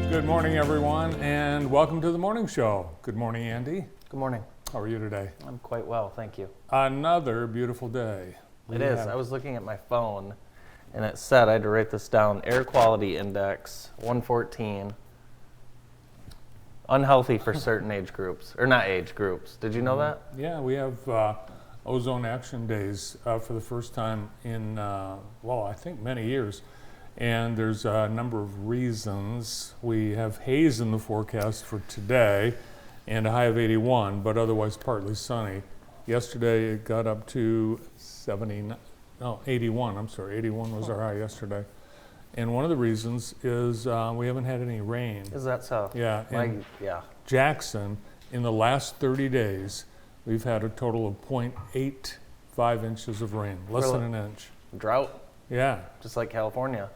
Good morning, everyone, and welcome to the morning show. Good morning, Andy. Good morning. How are you today? I'm quite well, thank you. Another beautiful day. It is. I was looking at my phone, and it said, I had to write this down, air quality index, 114. Unhealthy for certain age groups, or not age groups. Did you know that? Yeah, we have Ozone Action Days for the first time in, I think many years. And there's a number of reasons. We have haze in the forecast for today and a high of 81, but otherwise partly sunny. Yesterday it got up to 81, 81 was our high yesterday. And one of the reasons is we haven't had any rain. Is that so? Yeah. Jackson, in the last 30 days, we've had a total of 0.85 inches of rain, less than an inch. Drought? Yeah. Just like California.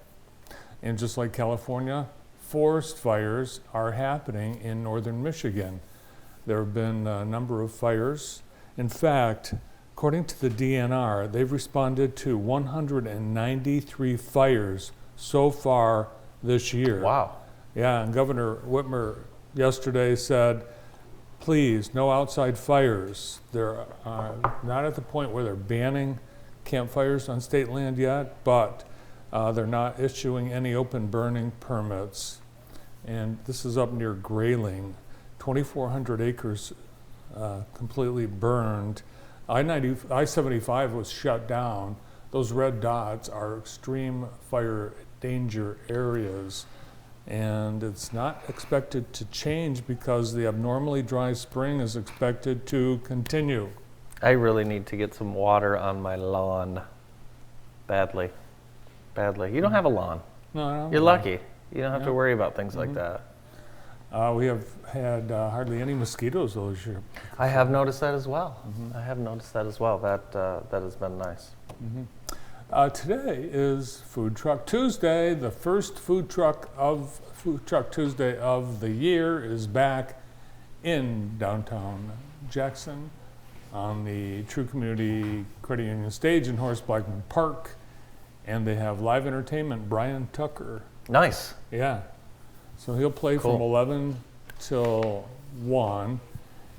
And just like California, forest fires are happening in northern Michigan. There have been a number of fires. In fact, according to the DNR, they've responded to 193 fires so far this year. Wow. Yeah, and Governor Whitmer yesterday said, please, no outside fires. They're not at the point where they're banning campfires on state land yet, but they're not issuing any open burning permits. And this is up near Grayling, 2,400 acres completely burned. I-75 was shut down. Those red dots are extreme fire danger areas. And it's not expected to change because the abnormally dry spring is expected to continue. I really need to get some water on my lawn. Badly. You don't have a lawn. No. You're lucky. You don't have to worry about things like that. We have had hardly any mosquitoes this year. I have noticed that as well. That has been nice. Today is Food Truck Tuesday. The first Food Truck Tuesday of the year is back in downtown Jackson on the True Community Credit Union stage in Horace Blackman Park. And they have live entertainment, Brian Tucker. Nice. Yeah. So he'll play from 11 till 1.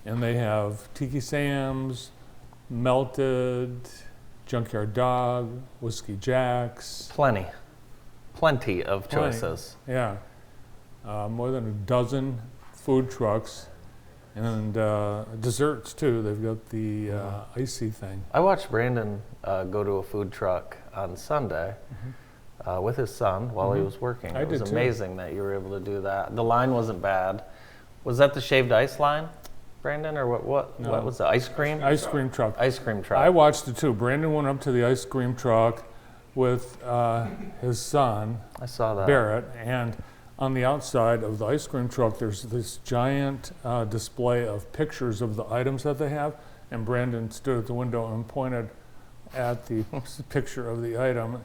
And they have Tiki Sam's, Melted, Junkyard Dog, Whiskey Jack's. Plenty of choices. Yeah. More than a dozen food trucks. And desserts too. They've got the icy thing. I watched Brandon go to a food truck on Sunday with his son while he was working. It was amazing that you were able to do that. The line wasn't bad. Was that the shaved ice line, Brandon, or what was the ice cream? Ice cream truck. Ice cream truck. I watched it too. Brandon went up to the ice cream truck with his son. I saw that. Barrett, and on the outside of the ice cream truck, there's this giant display of pictures of the items that they have, and Brandon stood at the window and pointed at the picture of the item.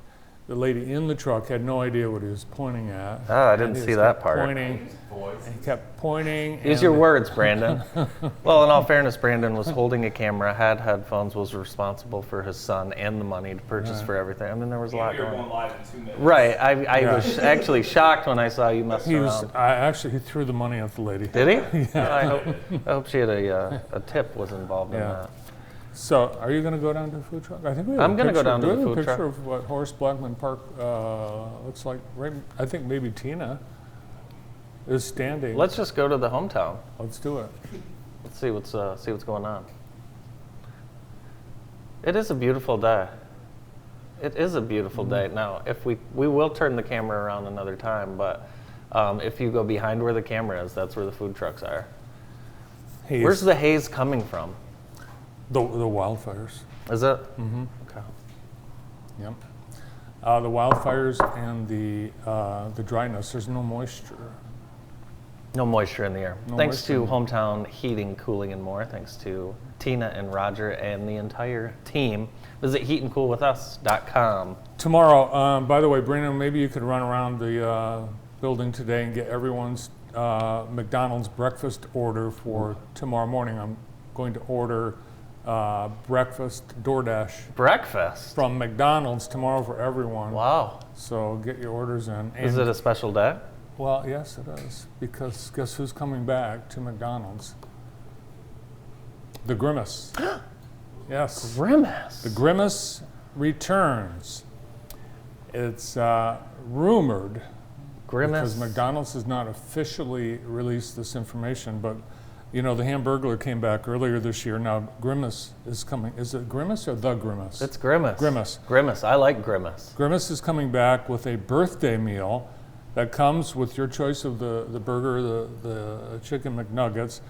The lady in the truck had no idea what he was pointing at. Oh, I didn't see that part. He kept pointing. Use your words, Brandon. Well, in all fairness, Brandon was holding a camera, had headphones, was responsible for his son and the money to purchase for everything. I mean, there was a lot going on. Live in 2 minutes. Right. I was actually shocked when I saw you messing around. He threw the money at the lady. Did he? Yeah. I hope she had a tip was involved in that. So, are you going to go down to the food truck? I think we have I'm going to go down to the food truck. picture of what Horace Blackman Park looks like. Right, I think maybe Tina is standing. Let's just go to the hometown. Let's do it. Let's see what's going on. It is a beautiful day. It is a beautiful day. Now, if we will turn the camera around another time, but if you go behind where the camera is, that's where the food trucks are. Haze. Where's the haze coming from? The wildfires. Is it? Mm-hmm. Okay. Yep. The wildfires and the dryness. There's no moisture. No moisture in the air. No Thanks moisture. to Hometown Heating, Cooling, and More. Thanks to Tina and Roger and the entire team. Visit heatandcoolwithus.com. Tomorrow, by the way, Brandon, maybe you could run around the building today and get everyone's McDonald's breakfast order for tomorrow morning. I'm going to order breakfast DoorDash Breakfast? from McDonald's tomorrow for everyone. Wow. So get your orders in. Is it a special day? Well, yes, it is. Because guess who's coming back to McDonald's? The Grimace. Yes. Grimace. The Grimace returns. It's rumored, Grimace. because McDonald's has not officially released this information, but you know, the Hamburglar came back earlier this year. Now Grimace is coming. Is it Grimace or the Grimace? It's Grimace. Grimace. Grimace. I like Grimace. Grimace is coming back with a birthday meal that comes with your choice of the burger, the chicken McNuggets,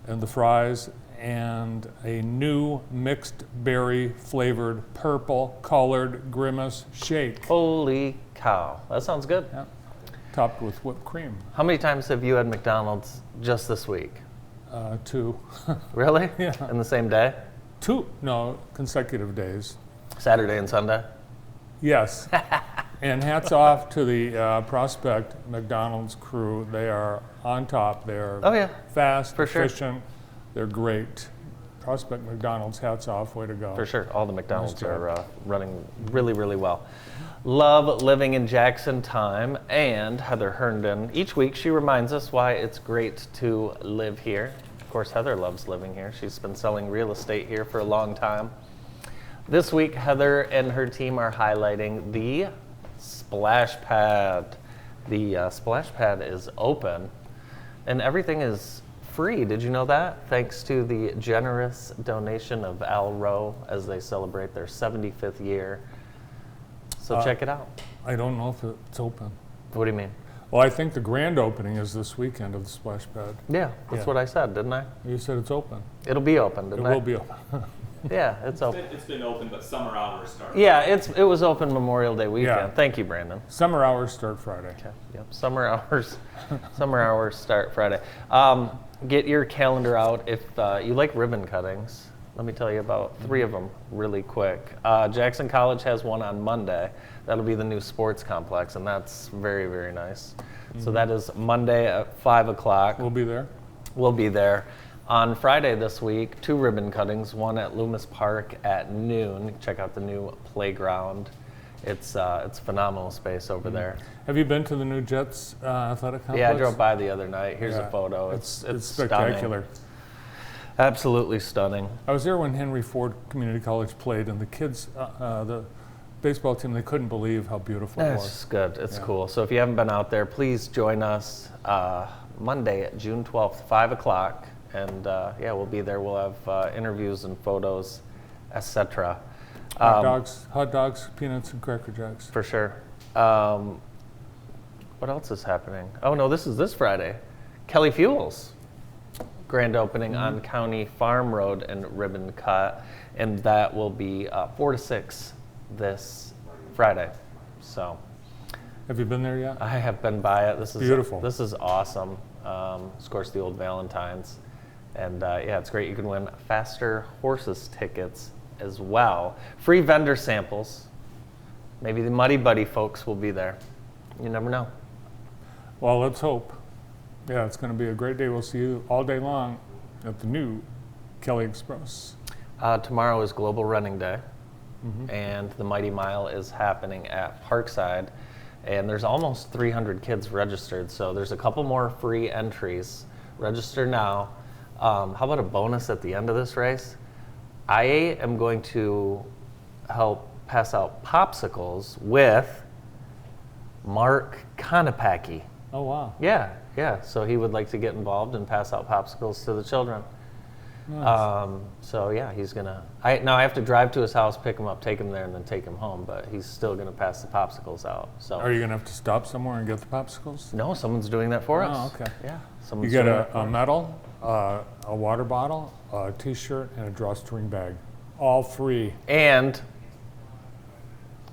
and the fries, and a new mixed berry flavored purple colored Grimace shake. Holy cow. That sounds good. Yeah. Topped with whipped cream. How many times have you had McDonald's just this week? 2. Really? Yeah. In the same day? 2, no, consecutive days. Saturday and Sunday? Yes. And hats off to the Prospect McDonald's crew. They are on top. They are Oh, yeah. fast, For sure. efficient. They're great. Prospect McDonald's, hats off. Way to go. For sure. All the McDonald's Nice job. are running really, really well. Love living in Jackson time. And Heather Herndon, each week she reminds us why it's great to live here. Of course, Heather loves living here. She's been selling real estate here for a long time. This week, Heather and her team are highlighting the splash pad. The splash pad is open and everything is free. Did you know that? Thanks to the generous donation of Al Rowe as they celebrate their 75th year. So check it out. I don't know if it's open. What do you mean? Well, I think the grand opening is this weekend of the splash pad. Yeah, that's Yeah. what I said, didn't I? You said it's open. It'll be open, It didn't I? will be open. Yeah, it's open. It's been open, but summer hours start. Yeah, it was open Memorial Day weekend. Yeah. Thank you, Brandon. Summer hours start Friday. Okay. Yep. Summer hours start Friday. Get your calendar out if you like ribbon cuttings. Let me tell you about 3 of them really quick. Jackson College has one on Monday. That'll be the new sports complex, and that's very, very nice. So that is Monday at 5 o'clock. We'll be there. We'll be there. On Friday this week, 2 ribbon cuttings, one at Loomis Park at noon. Check out the new playground. It's phenomenal space over there. Have you been to the new Jets athletic complex? Yeah, I drove by the other night. Here's Yeah. a photo. It's Stunning. spectacular. Absolutely stunning. I was there when Henry Ford Community College played, and the kids, the baseball team, they couldn't believe how beautiful it It's was. just good. It's Yeah. cool. So if you haven't been out there, please join us Monday, June 12th, 5 o'clock. And yeah, we'll be there. We'll have interviews and photos, etc. Hot dogs, peanuts, and Cracker Jacks. For sure. What else is happening? Oh no, this is this Friday. Kelly Fuels. Grand opening on County Farm Road and ribbon cut. And that will be 4 to 6 this Friday. So Have you been there yet? I have been by it. This is Beautiful. This is awesome. Of course, the old Valentine's. And yeah, it's great. You can win Faster Horses tickets as well. Free vendor samples. Maybe the Muddy Buddy folks will be there. You never know. Well, let's hope. Yeah, it's going to be a great day. We'll see you all day long at the new Kelly Express. Tomorrow is Global Running Day, and the Mighty Mile is happening at Parkside. And there's almost 300 kids registered, so there's a couple more free entries. Register now. How about a bonus at the end of this race? I am going to help pass out popsicles with Mark Konopacki. Oh, wow. Yeah. So he would like to get involved and pass out popsicles to the children. Nice. So yeah, he's gonna. Now I have to drive to his house, pick him up, take him there, and then take him home. But he's still gonna pass the popsicles out. So Are you going to have to stop somewhere and get the popsicles? no, someone's doing that for us. Oh, okay. Yeah, You someone's get doing that for a us. medal, a water bottle, a T-shirt, and a drawstring bag. All free. And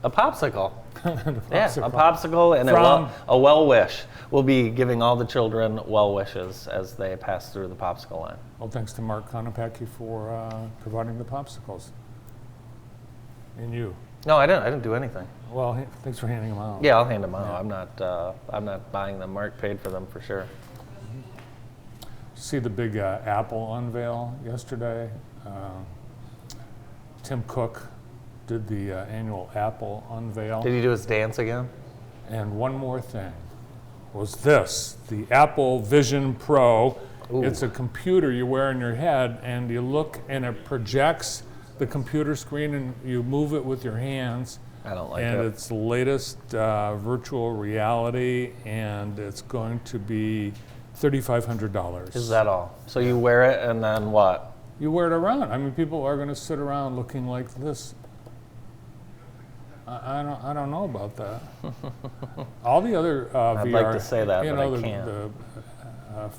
a popsicle. Yeah, a popsicle and From- a well wish. We'll be giving all the children well wishes as they pass through the popsicle line. Well, thanks to Mark Konopacki for providing the popsicles. And you. No, I didn't do anything. Well, thanks for handing them out. Yeah, I'll hand them out. Yeah. I'm not buying them. Mark paid for them for sure. See the big Apple unveil yesterday? Tim Cook did the annual Apple unveil. Did he do his dance again? And one more thing. was this, the Apple Vision Pro. Ooh. It's a computer you wear in your head, and you look and it projects the computer screen, and you move it with your hands. I don't like and it. it's the latest virtual reality, and it's going to be $3,500. Is that all? So you wear it and then what? You wear it around. I mean, people are going to sit around looking like this. I don't know about that. All the other VR, I'd like to say that, you but know, I can't. the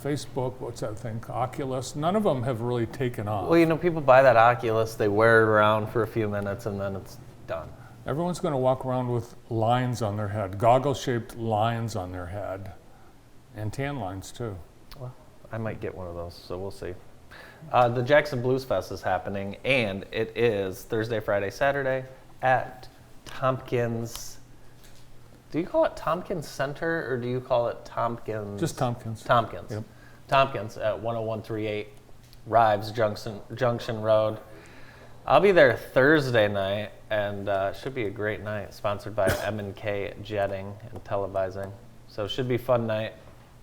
Facebook, what's that thing, Oculus, none of them have really taken off. Well, you know, people buy that Oculus, they wear it around for a few minutes, and then it's done. Everyone's going to walk around with lines on their head, goggle-shaped lines on their head, and tan lines too. Well, I might get one of those, so we'll see. The Jackson Blues Fest is happening, and it is Thursday, Friday, Saturday at Tompkins. Do you call it Tompkins Center, or do you call it Tompkins? Just Tompkins. Tompkins. Yep. Tompkins at 10138 Rives Junction Road. I'll be there Thursday night, and it should be a great night, sponsored by M&K Jetting and Televising. So it should be a fun night,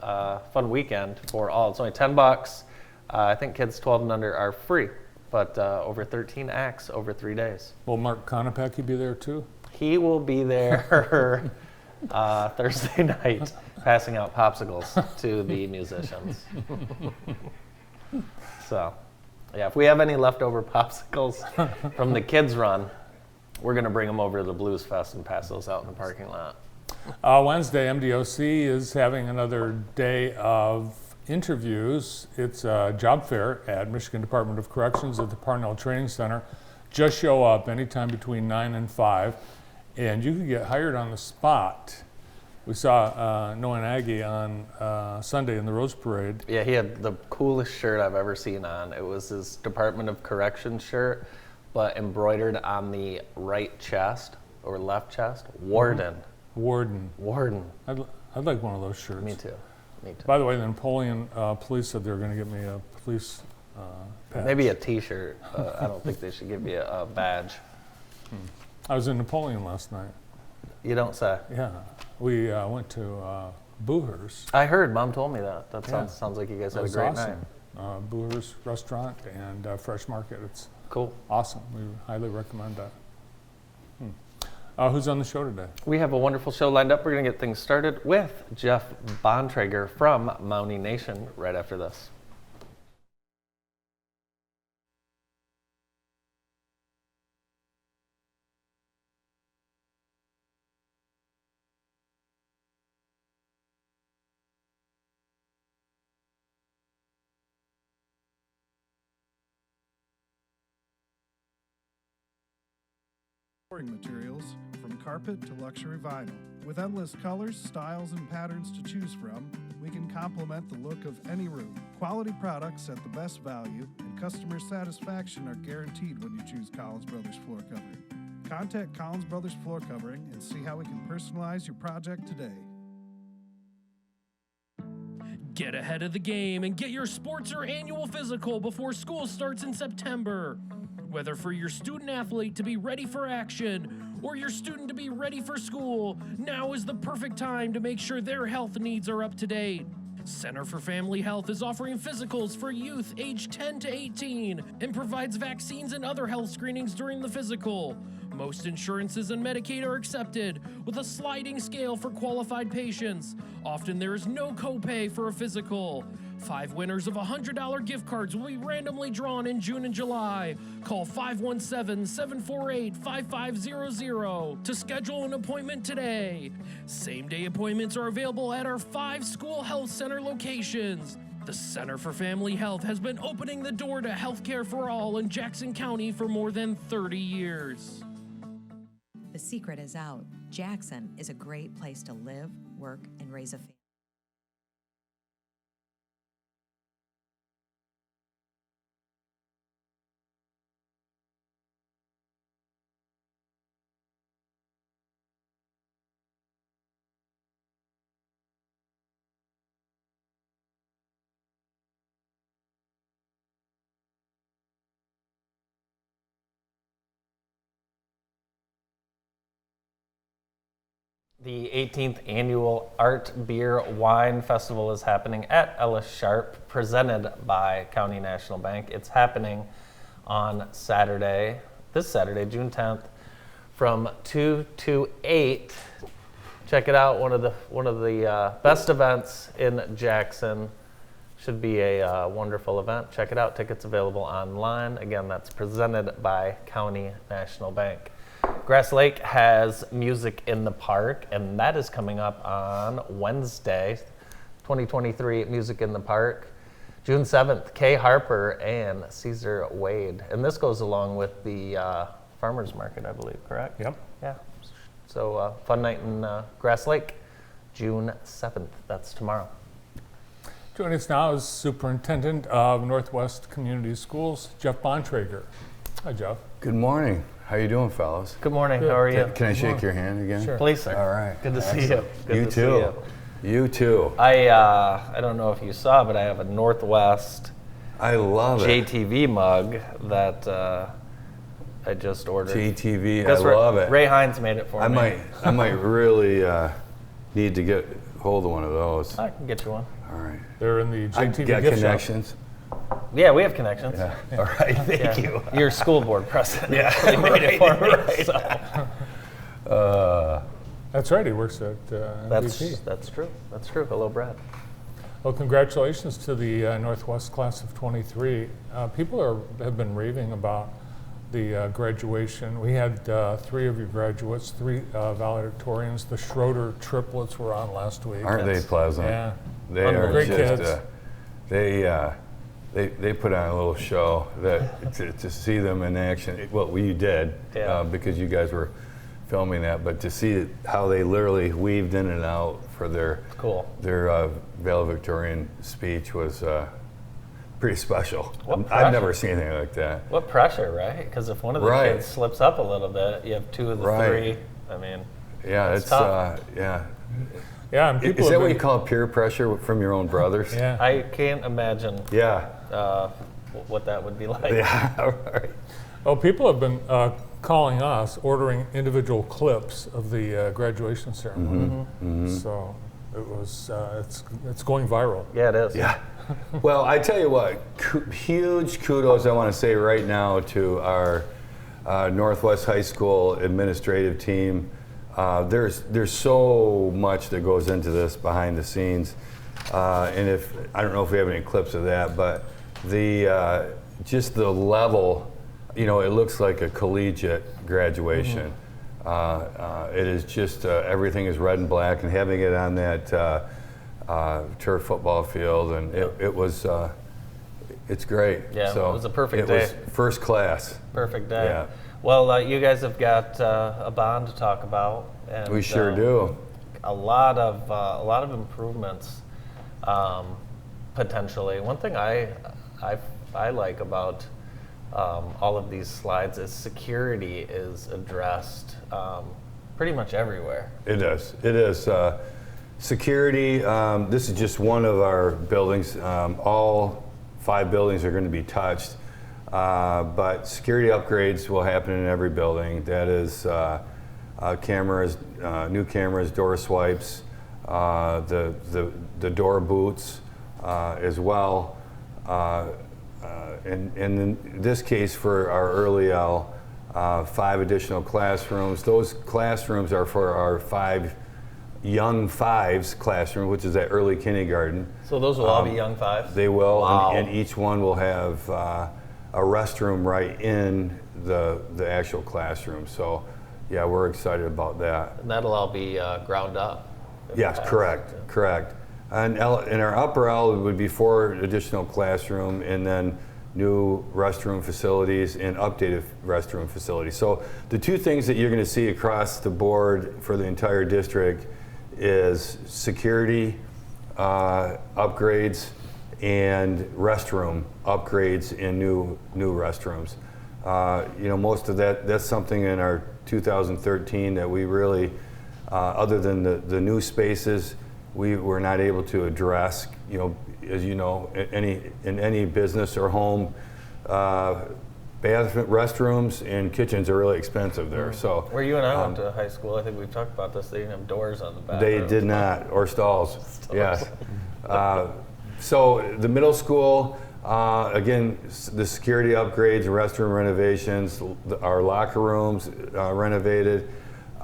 fun weekend for all. It's only $10. I think kids 12 and under are free, but over 13 acts over 3 days. Will Mark Konopacki be there too? He will be there Thursday night, passing out popsicles to the musicians. So, yeah, if we have any leftover popsicles from the kids' run, we're going to bring them over to the Blues Fest and pass those out in the parking lot. Wednesday, MDOC is having another day of interviews. It's a job fair at Michigan Department of Corrections at the Parnell Training Center. Just show up anytime between 9 and 5, and you can get hired on the spot. We saw Noah Nagy on Sunday in the Rose Parade. Yeah, he had the coolest shirt I've ever seen on. It was his Department of Corrections shirt, but embroidered on the right chest or left chest, Warden. Warden. Warden. I'd like one of those shirts. Me too. Me too. By the way, the Napoleon police said they were going to get me a police patch. Maybe a T-shirt. I don't think they should give you a badge. I was in Napoleon last night. You don't say. Yeah. We went to Booher's. I heard. Mom told me that. That Yeah. sounds like you guys It had a was great awesome. night. Booher's restaurant and Fresh Market. It's Cool. awesome. We highly recommend that. Who's on the show today? We have a wonderful show lined up. We're going to get things started with Jeff Bontrager from Mountie Nation right after this. Flooring materials, from carpet to luxury vinyl. With endless colors, styles, and patterns to choose from, we can complement the look of any room. Quality products at the best value and customer satisfaction are guaranteed when you choose Collins Brothers Floor Covering. Contact Collins Brothers Floor Covering and see how we can personalize your project today. Get ahead of the game and get your sports or annual physical before school starts in September. Whether for your student athlete to be ready for action or your student to be ready for school, now is the perfect time to make sure their health needs are up to date. Center for Family Health is offering physicals for youth aged 10 to 18 and provides vaccines and other health screenings during the physical. Most insurances and Medicaid are accepted with a sliding scale for qualified patients. Often there is no copay for a physical. 5 winners of $100 gift cards will be randomly drawn in June and July. Call 517-748-5500 to schedule an appointment today. Same-day appointments are available at our 5 school health center locations. The Center for Family Health has been opening the door to healthcare for all in Jackson County for more than 30 years. The secret is out. Jackson is a great place to live, work, and raise a family. The 18th annual Art, Beer, Wine Festival is happening at Ellis Sharp, presented by County National Bank. It's happening on Saturday, this Saturday, June 10th, from 2 to 8. Check it out. One of the best events in Jackson. Should be a wonderful event. Check it out. Tickets available online. Again, that's presented by County National Bank. Grass Lake has Music in the Park, and that is coming up on Wednesday, 2023, Music in the Park. June 7th, Kay Harper and Caesar Wade. And this goes along with the farmers market, I believe, correct? Yep. Yeah. So fun night in Grass Lake, June 7th. That's tomorrow. Joining us now is Superintendent of Northwest Community Schools, Jeff Bontrager. Hi, Jeff. Good morning. How you doing, fellas? Good morning. Good. How are you? Can I shake your hand again? Sure. Please, sir. All right. Good to see you. Good You to too. see you. You too. I don't know if you saw, but I have a Northwest I love it. JTV mug that I just ordered. JTV. I Guess love it. Ray Hines made it for I me. might really need to get hold of one of those. I can get you one. All right. They're in the I JTV got gift connections. Yeah, we have connections. Yeah. All right. Thank Yeah. you. Your school board president actually made it for me. So. That's right, he works at MVP. That's true. That's true. Hello, Brad. Well, congratulations to the Northwest class of 23. People have been raving about the graduation. We had 3 of your graduates, 3 valedictorians. The Schroeder triplets were on last week. Aren't they pleasant? Yeah. They are Great just. kids. They put on a little show that to see them in action. Well, you did Yeah. because you guys were filming that, but to see how they literally weaved in and out for their Cool. valedictorian speech was pretty special. What I've pressure. never seen anything like that. What pressure, right? Because if one of the Right. kids slips up a little bit, you have 2 of the Right. 3. I mean, Yeah, It's it's tough. yeah. Yeah, and people Is that have what been, you call peer pressure from your own brothers? Yeah. I can't imagine Yeah. what that would be like. Yeah. All right. Oh, people have been calling us, ordering individual clips of the graduation ceremony. So it was, it's going viral. Yeah, it is. Yeah. Well, I tell you what, huge kudos I want to say right now to our Northwest High School administrative team. There's so much that goes into this behind the scenes, and I don't know if we have any clips of that, but the just the level, it looks like a collegiate graduation. It is just everything is red and black, and having it on that turf football field, and it was it's great. Yeah, so it was a perfect it was day. first class. Perfect day. Yeah. Well, you guys have got a bond to talk about. And, We sure do. A lot of improvements, potentially. One thing I like about all of these slides is security is addressed pretty much everywhere. It is. It is. Security, this is just one of our buildings. All 5 buildings are going to be touched. But security upgrades will happen in every building. That is cameras, new cameras, door swipes, the door boots as well. And in this case, for our early L, 5 additional classrooms. Those classrooms are for our 5 young 5s classroom, which is that early kindergarten. So those will all be young 5s? They will, Wow. and each one will have a restroom right in the actual classroom. So, yeah, we're excited about that. And that'll all be ground up? Yes, correct. And in our upper L, it would be 4 additional classroom, and then new restroom facilities and updated restroom facilities. So the 2 things that you're going to see across the board for the entire district is security upgrades and restroom upgrades and new restrooms. Most of that's something in our 2013 that we really, other than the new spaces, we were not able to address. As you know, in any business or home, restrooms and kitchens are really expensive there. So Where you and I went to high school, I think we've talked about this. They didn't have doors on the back. they did not, or stalls. Yes. So the middle school, again, the security upgrades, restroom renovations, our locker rooms renovated.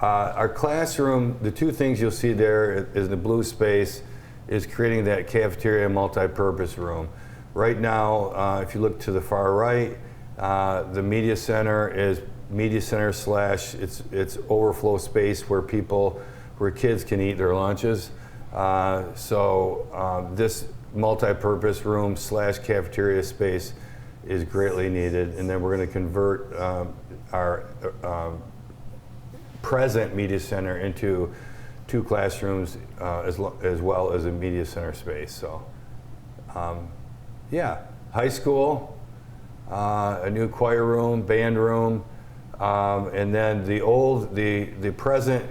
Our classroom, the two things you'll see there is the blue space is creating that cafeteria multi-purpose room. Right now, if you look to the far right, the media center is media center slash it's overflow space where kids can eat their lunches. So this multi-purpose room slash cafeteria space is greatly needed, and then we're going to convert our present media center into 2 classrooms as well as a media center space. So yeah, high school, a new choir room, band room, and then the present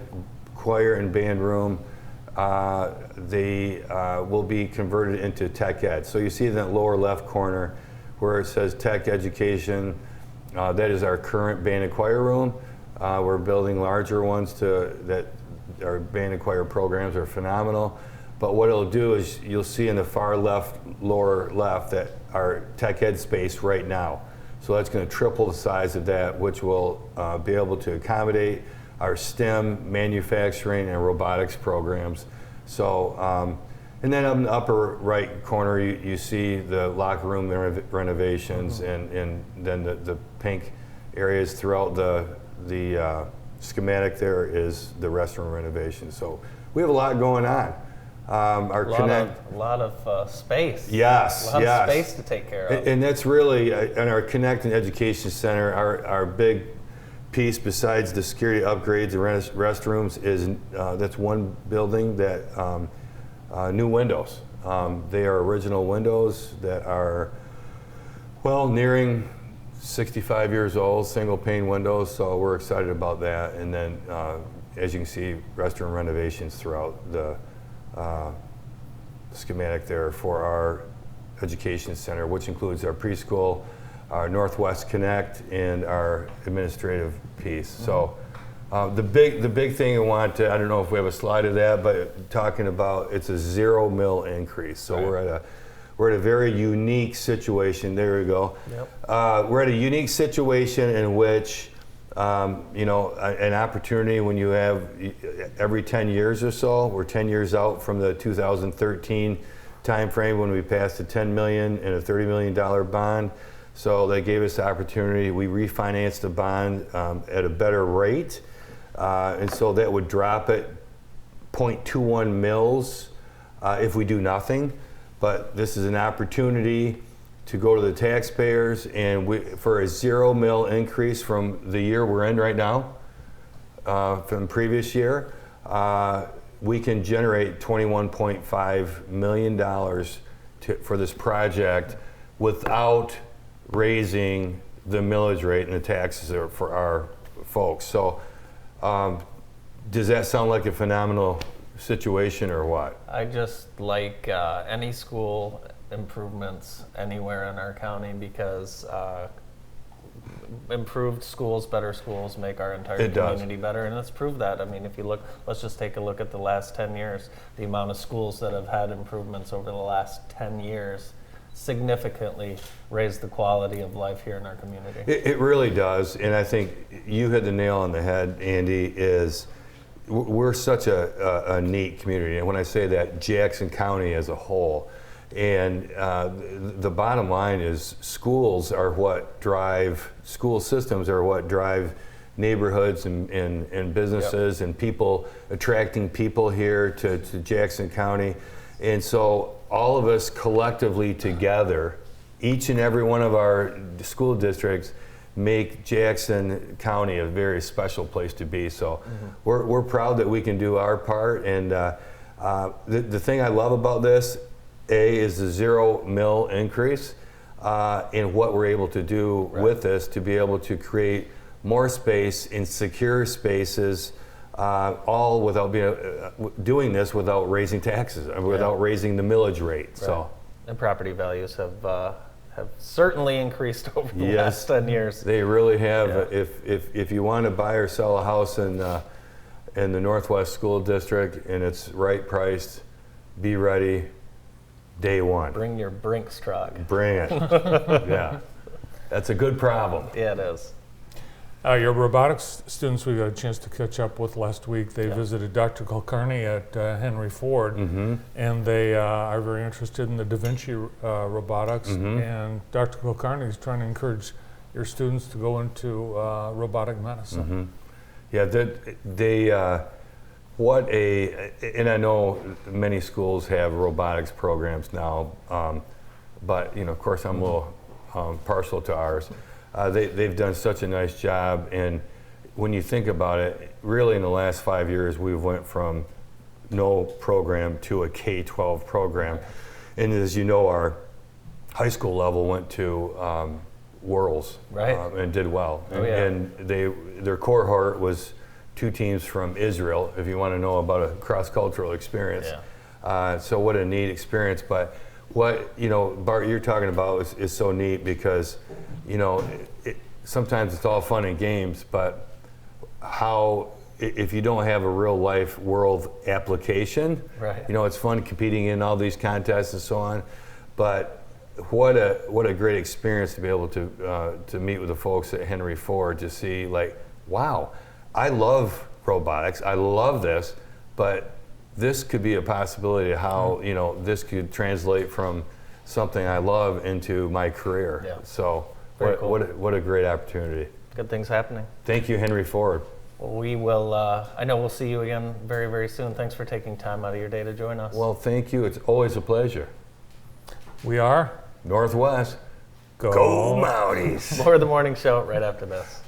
choir and band room, they will be converted into tech ed. So you see in that lower left corner where it says tech education, that is our current band and choir room. We're building larger ones that our band and choir programs are phenomenal. But what it'll do is you'll see in the far left, lower left, that our tech ed space right now. So that's going to triple the size of that, which will be able to accommodate our STEM, manufacturing, and robotics programs. So, and then up in the upper right corner, you see the locker room renovations, and then the pink areas throughout the schematic there is the restroom renovation. So we have a lot going on. A lot of space. Yes, a lot of space to take care of. And that's really, in our Connect and Education Center, our big piece besides the security upgrades and restrooms is that's one building that new windows. They are original windows that are, well, nearing 65 years old, single pane windows, so we're excited about that. And then, as you can see, restroom renovations throughout the schematic there for our education center, which includes our preschool, our Northwest Connect, and our administrative piece. So the big thing I don't know if we have a slide of that, but talking about it's a $0 mill increase. So right. We're at a very unique situation. There we go. Yep. We're at a unique situation in which, an opportunity when you have every 10 years or so. We're 10 years out from the 2013 timeframe when we passed a $10 million and a $30 million bond. So they gave us the opportunity. We refinanced the bond at a better rate, and so that would drop it 0.21 mils if we do nothing. But this is an opportunity to go to the taxpayers and for a $0 mil increase from the year we're in right now, from the previous year, we can generate $21.5 million for this project without raising the millage rate and the taxes for our folks. So does that sound like a phenomenal situation or what? I just like any school improvements anywhere in our county because improved schools, better schools make our entire community better, and let's prove that. I mean, if you look, let's just take a look at the last 10 years. The amount of schools that have had improvements over the last 10 years significantly raised the quality of life here in our community. It really does, and I think you hit the nail on the head, Andy, is we're such a neat community, and when I say that, Jackson County as a whole. And the bottom line is school systems are what drive neighborhoods and businesses, yep, and people, attracting people here to Jackson County. And so all of us collectively together, each and every one of our school districts, make Jackson County a very special place to be. So we're proud that we can do our part. And the thing I love about this, is the $0 mil increase in what we're able to do with this to be able to create more space in secure spaces, all without doing this without raising taxes, without raising the millage rate. Right. So, and property values have certainly increased over the last 10 years. They really have. Yeah. If you want to buy or sell a house in the Northwest School District and it's right priced, be ready day one. Bring your Brinks truck. Bring it. Yeah. That's a good problem. Yeah, it is. Your robotics students we got a chance to catch up with last week. They visited Dr. Kulkarni at Henry Ford, and they are very interested in the Da Vinci robotics. And Dr. Kulkarni is trying to encourage your students to go into robotic medicine. Yeah, and I know many schools have robotics programs now, but of course I'm a little partial to ours. They've done such a nice job, and when you think about it, really in the last 5 years we went from no program to a K-12 program, and as you know, our high school level went to Worlds, right, and did well. Oh, yeah. And their cohort was 2 teams from Israel. If you want to know about a cross-cultural experience, so what a neat experience. But what Bart, you're talking about is so neat because sometimes it's all fun and games, but if you don't have a real life world application, right. It's fun competing in all these contests and so on, but what a great experience to be able to meet with the folks at Henry Ford to see, like, wow, I love robotics, I love this, but this could be a possibility of how this could translate from something I love into my career. Yeah. So Cool. what a great opportunity. Good things happening. Thank you, Henry Ford. Well, we will, I know we'll see you again very, very soon. Thanks for taking time out of your day to join us. Well, thank you. It's always a pleasure. We are Northwest. Go Mounties. More of the morning show right after this.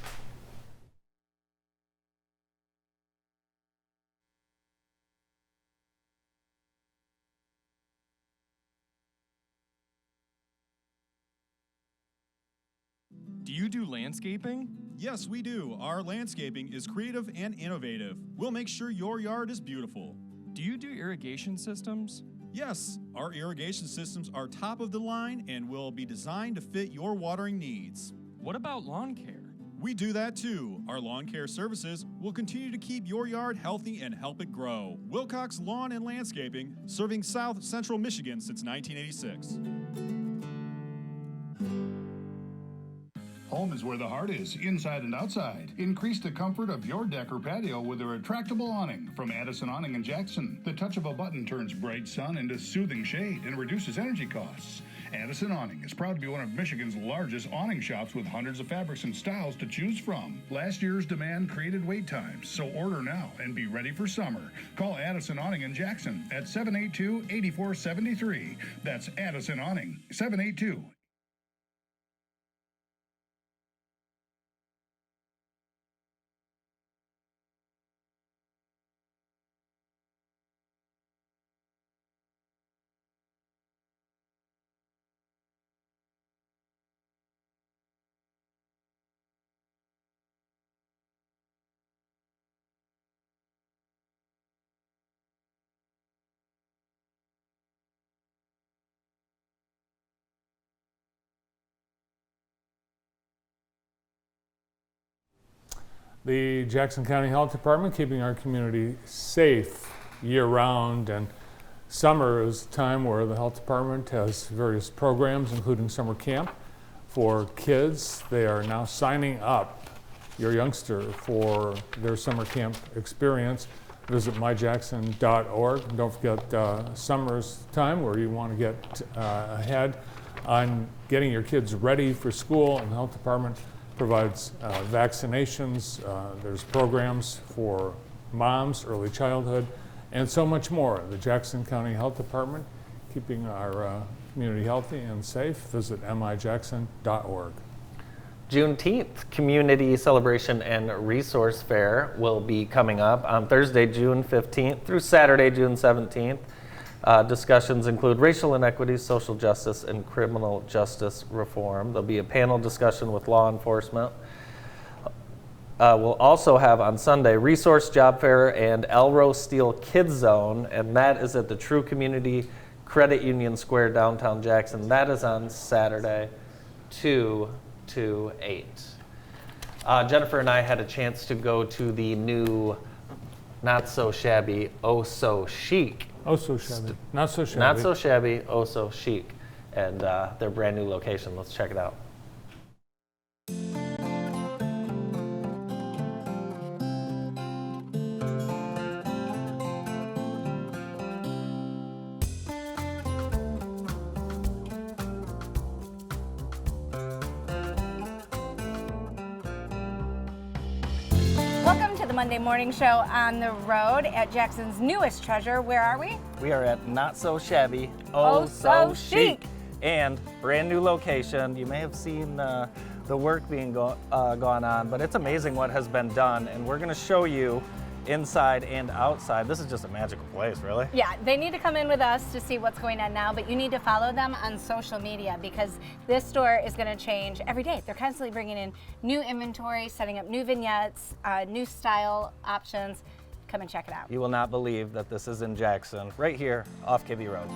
Do you do landscaping? Yes, we do. Our landscaping is creative and innovative. We'll make sure your yard is beautiful. Do you do irrigation systems? Yes, our irrigation systems are top of the line and will be designed to fit your watering needs. What about lawn care? We do that too. Our lawn care services will continue to keep your yard healthy and help it grow. Wilcox Lawn and Landscaping, serving South Central Michigan since 1986. Home is where the heart is, inside and outside. Increase the comfort of your deck or patio with a retractable awning from Addison Awning in Jackson. The touch of a button turns bright sun into soothing shade and reduces energy costs. Addison Awning is proud to be one of Michigan's largest awning shops with hundreds of fabrics and styles to choose from. Last year's demand created wait times, so order now and be ready for summer. Call Addison Awning in Jackson at 782-8473. That's Addison Awning, 782. The Jackson County Health Department keeping our community safe year-round, and summer is a time where the health department has various programs, including summer camp for kids. They are now signing up your youngster for their summer camp experience. Visit myjackson.org. And don't forget summer's time where you want to get ahead on getting your kids ready for school, and the health department provides vaccinations, there's programs for moms, early childhood, and so much more. The Jackson County Health Department, keeping our community healthy and safe. Visit myjackson.org. Juneteenth Community Celebration and Resource Fair will be coming up on Thursday, June 15th through Saturday, June 17th. Discussions include racial inequities, social justice, and criminal justice reform. There'll be a panel discussion with law enforcement. We'll also have on Sunday Resource Job Fair and Elro Steel Kids Zone, and that is at the True Community Credit Union Square, downtown Jackson. That is on Saturday, 2 to 8. Jennifer and I had a chance to go to the new, not so shabby, oh so chic. Oh, so shabby. Not so shabby. Not so shabby, oh so chic. And their brand new location. Let's check it out. Welcome to the Monday Morning Show on the road at Jackson's newest treasure. Where are we? We are at Not So Shabby, Oh So Chic. And brand new location. You may have seen the work being gone on, but it's amazing what has been done. And we're going to show you inside and outside. This is just a magical place, really. Yeah, they need to come in with us to see what's going on now, but you need to follow them on social media because this store is going to change every day. They're constantly bringing in new inventory, setting up new vignettes, new style options. Come and check it out. You will not believe that this is in Jackson, right here off Kibbe Road.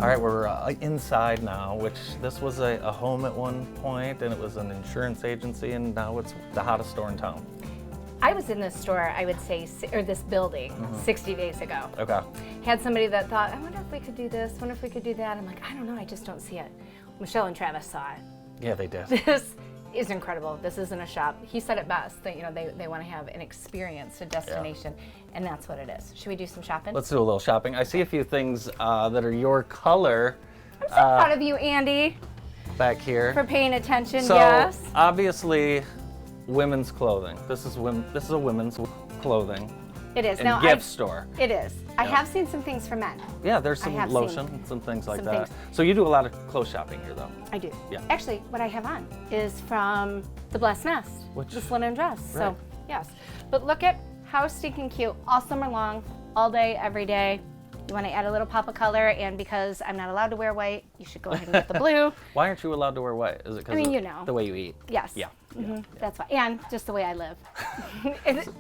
All right, we're inside now, which this was a home at one point, and it was an insurance agency, and now it's the hottest store in town. I was in this store, I would say, or this building, 60 days ago. Okay. Had somebody that thought, I wonder if we could do this, wonder if we could do that. I'm like, I don't know, I just don't see it. Michelle and Travis saw it. Yeah, they did. This is incredible. This isn't a shop. He said it best, that they want to have an experience, a destination, and that's what it is. Should we do some shopping? Let's do a little shopping. I see a few things that are your color. I'm so proud of you, Andy, back here. for paying attention, So, yes. obviously, women's clothing. This is a women's clothing It is. and Now, gift store. It is. I have seen some things for men. Yeah, there's I some have lotion, seen some things like some that. things. So you do a lot of clothes shopping here, though. I do. Yeah. Actually, what I have on is from the Blessed Nest, this linen dress. Right. So, yes. But look at how stinking cute, all summer long, all day, every day. You want to add a little pop of color, and because I'm not allowed to wear white, you should go ahead and get the blue. Why aren't you allowed to wear white? Is it because you know. the way you eat? Yes. Yeah. That's why. And just the way I live.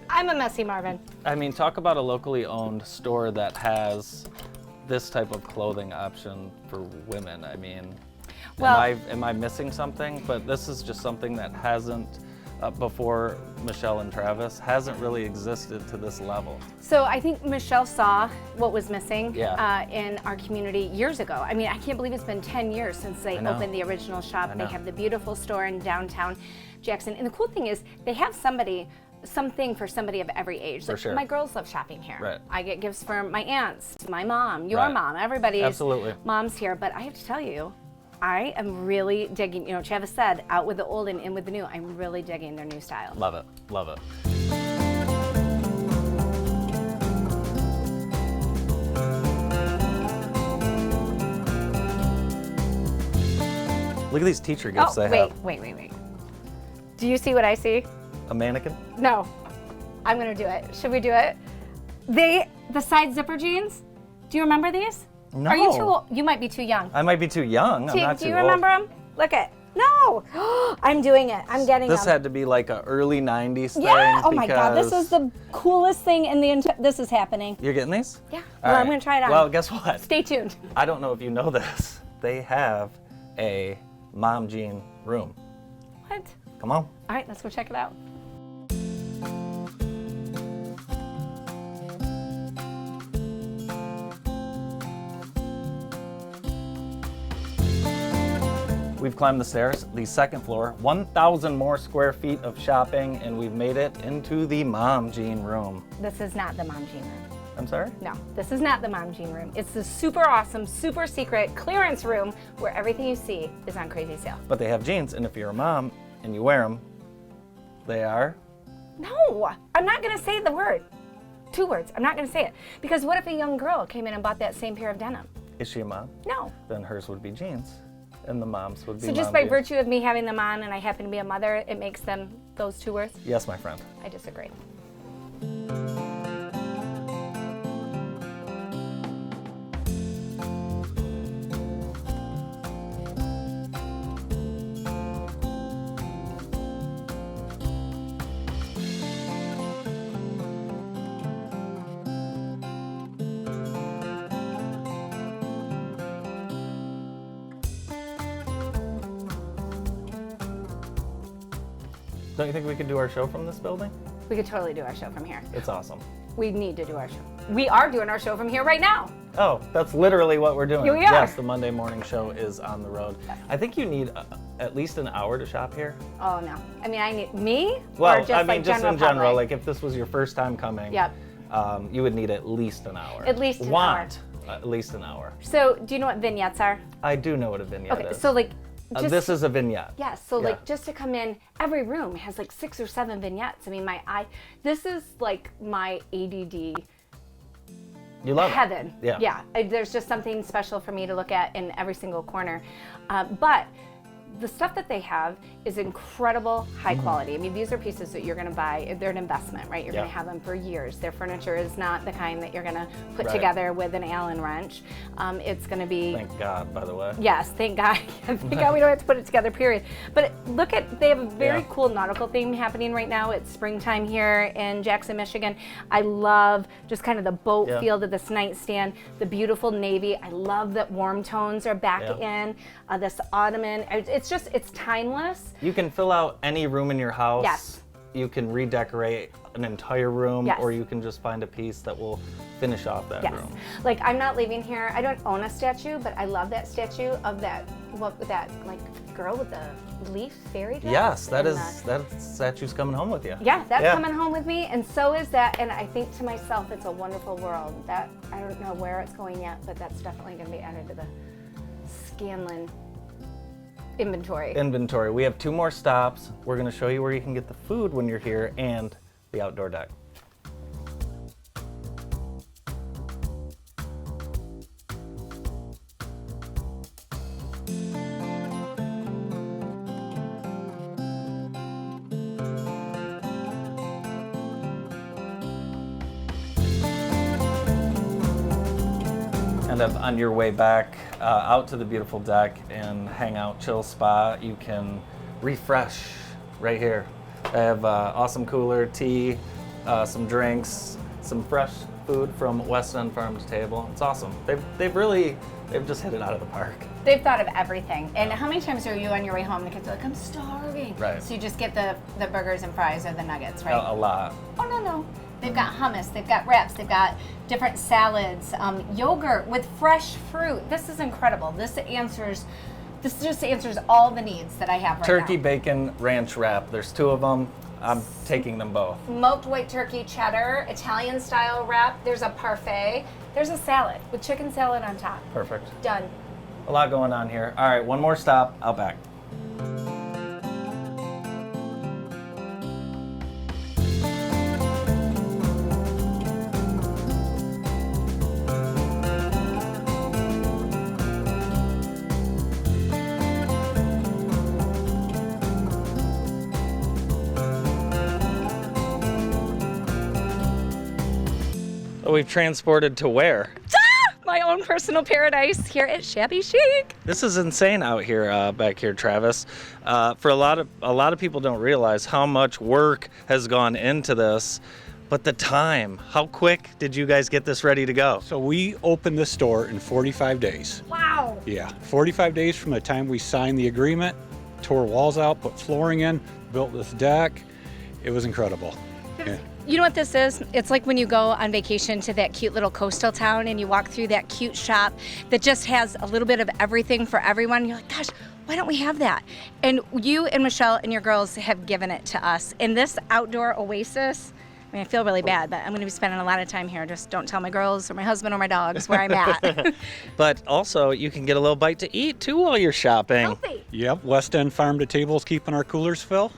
I'm a messy Marvin. I mean, talk about a locally owned store that has this type of clothing option for women. I mean, Well- am I missing something? But this is just something that hasn't, before Michelle and Travis, hasn't really existed to this level. So I think Michelle saw what was missing Yeah. in our community years ago. I mean, I can't believe it's been 10 years since they I know. opened the original shop. I They know. have the beautiful store in downtown Jackson. And the cool thing is they have something for somebody of every age. For sure. My girls love shopping here. Right. I get gifts from my aunts, my mom, your Right. mom, everybody's Absolutely. mom's here. But I have to tell you, I am really digging, Travis said, out with the old and in with the new. I'm really digging their new style. Love it. Love it. Look at these teacher gifts they have. Wait. Do you see what I see? A mannequin? No, I'm gonna do it. Should we do it? The side zipper jeans. Do you remember these? No. Are you too old? You might be too young. I might be too young. I'm not Do too you old. remember them? Look at. No, I'm doing it. I'm getting This them. had to be like a early 90s thing. Yeah. Oh my God, this because- is the coolest thing in the this is happening. You're getting these? Yeah. All Well, I'm right. gonna try it on. Well, guess what? Stay tuned. I don't know if you know this. They have a mom jean room. What? Come on. All right, let's go check it out. We've climbed the stairs, the second floor, 1,000 more square feet of shopping, and we've made it into the mom jean room. This is not the mom jean room. I'm sorry? No, this is not the mom jean room. It's the super awesome, super secret clearance room where everything you see is on crazy sale. But they have jeans, and if you're a mom and you wear them, they are. No, I'm not gonna say the word. 2 words, I'm not gonna say it. Because what if a young girl came in and bought that same pair of denim? Is she a mom? No. Then hers would be jeans, and the mom's would be So just mom by jeans. virtue of me having them on and I happen to be a mother, it makes them those 2 words? Yes, my friend. I disagree. Don't you think we could do our show from this building? We could totally do our show from here. It's awesome. We need to do our show. We are doing our show from here right now. Oh, that's literally what we're doing. Here we are. Yes, the Monday morning show is on the road. I think you need at least an hour to shop here. Oh no. I mean, I need me Well, or just I mean, like just general in general, public? like if this was your first time coming, Yep. You would need at least an hour. At least an Want at least an hour. So, do you know what vignettes are? I do know what a vignette Okay, is. so like just this is a vignette. yeah, so Yeah. like just to come in, every room has like 6 or 7 vignettes. I mean, this is like my ADD You love heaven. it. Yeah. There's just something special for me to look at in every single corner. But the stuff that they have is incredible high quality. I mean, these are pieces that you're going to buy. They're an investment, right? You're Yeah. going to have them for years. Their furniture is not the kind that you're going to put Right. together with an Allen wrench. It's going to be... Thank God, by the way. Yes, thank God. Thank God we don't have to put it together, period. But look at, they have a very Yeah. cool nautical theme happening right now. It's springtime here in Jackson, Michigan. I love just kind of the boat Yeah. feel to this nightstand, the beautiful navy. I love that warm tones are back Yeah. in, this ottoman. It's just, it's timeless. You can fill out any room in your house. Yes. You can redecorate an entire room, Yes. or you can just find a piece that will finish off that Yes. room. Like, I'm not leaving here. I don't own a statue, but I love that statue of that like girl with the leaf fairy dress. Yes, that and is that statue's coming home with you. Yeah, that's coming home with me, and so is that. And I think to myself, it's a wonderful world. That I don't know where it's going yet, but that's definitely going to be added to the Scanlon inventory. We have 2 more stops. We're going to show you where you can get the food when you're here and the outdoor deck. And on your way back out to the beautiful deck and hangout chill spot, you can refresh right here. They have awesome cooler, tea, some drinks, some fresh food from West End Farm to Table. It's awesome. They've just hit it out of the park. They've thought of everything. And how many times are you on your way home and the kids are like, I'm starving. Right. So you just get the burgers and fries or the nuggets, right? A lot. Oh, no. They've got hummus, they've got wraps, they've got different salads, yogurt with fresh fruit. This is incredible. This just answers all the needs that I have right Turkey now. bacon ranch wrap. There's 2 of them. I'm taking them both. Smoked white turkey cheddar, Italian style wrap. There's a parfait. There's a salad with chicken salad on top. Perfect. Done. A lot going on here. All right, one more stop, Outback. We've transported to where? My own personal paradise here at Shabby Chic. This is insane out here, back here, Travis. For a lot of people don't realize how much work has gone into this, but the time. How quick did you guys get this ready to go? So we opened the store in 45 days. Wow. Yeah, 45 days from the time we signed the agreement, tore walls out, put flooring in, built this deck. It was incredible. Yeah. You know what this is? It's like when you go on vacation to that cute little coastal town and you walk through that cute shop that just has a little bit of everything for everyone. You're like, gosh, why don't we have that? And you and Michelle and your girls have given it to us. And this outdoor oasis, I mean, I feel really bad, but I'm going to be spending a lot of time here. Just don't tell my girls or my husband or my dogs where I'm at. But also, you can get a little bite to eat too while you're shopping. Healthy. Yep, West End Farm to Table is keeping our coolers full.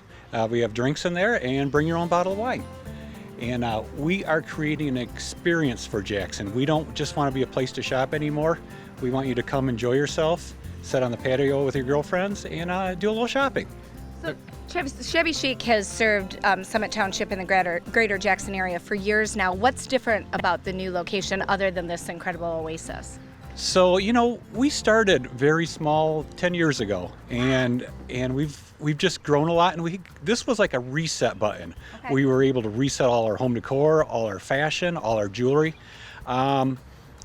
We have drinks in there and bring your own bottle of wine. And we are creating an experience for Jackson. We don't just want to be a place to shop anymore. We want you to come enjoy yourself, sit on the patio with your girlfriends, and do a little shopping. So Shabby Chic has served Summit Township in the greater Jackson area for years now. What's different about the new location other than this incredible oasis? So, you know, we started very small 10 years ago, and we've just grown a lot, and this was like a reset button. We were able to reset all our home decor, all our fashion, all our jewelry.